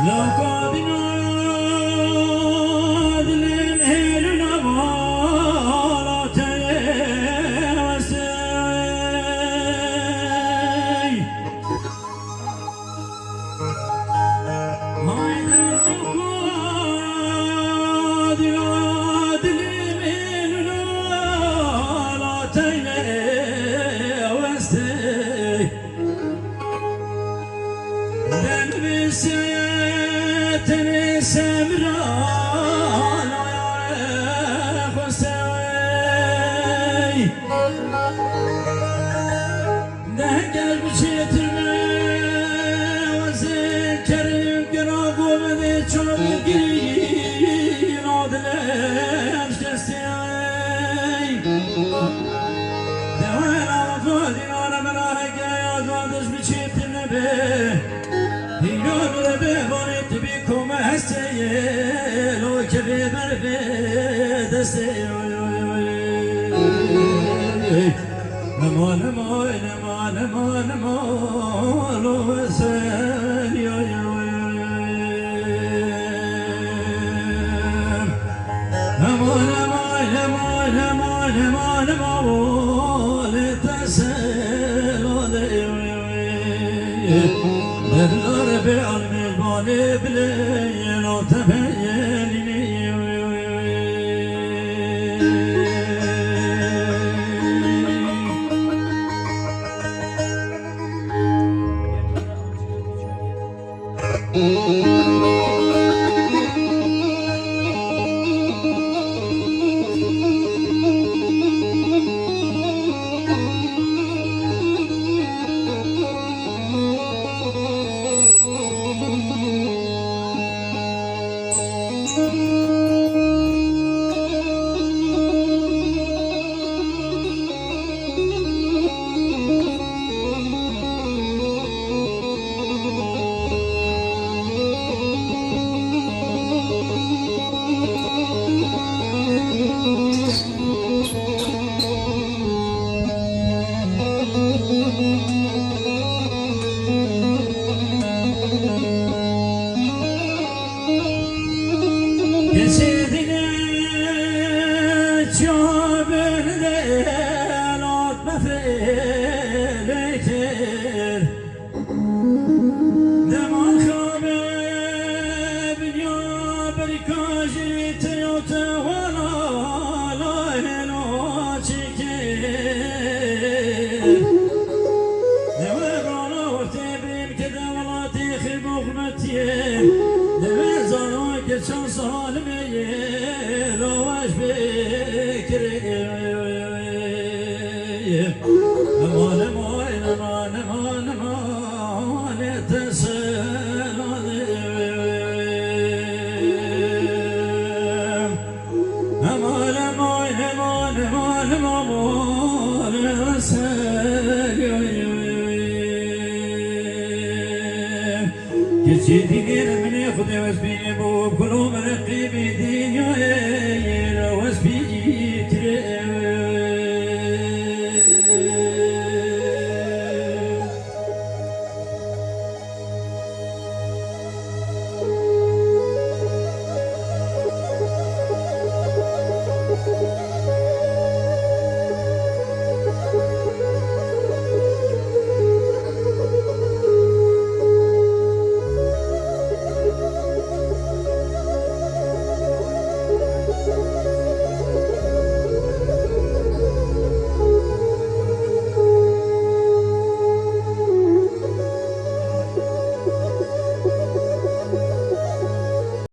لو قادنا ذلين هيلنا بالا تيوسي هايدا قادنا ذلين هيلنا بالا تيوسي دن بسيتني سمران يا خسوي ده قلب شيتني وذكر قراق ومذي شرب قرين عدلش كسي ده وين عرفوني وانا ملاهق يا قادش بشيتني به يقول ببريت بكم هالسيل وكبير برفيد السيل نمال مال نمال مال مال وسيل نمال مال مال مال مال مال تسيل الربيع المالي بليل وتبيني شو صالمي لو واش بكري امان امان امان امان امان تسل امان امان امان امان امان تسل كتشي دير من ياخذ واسبي بو كلهم رقيبي دنيا واسبي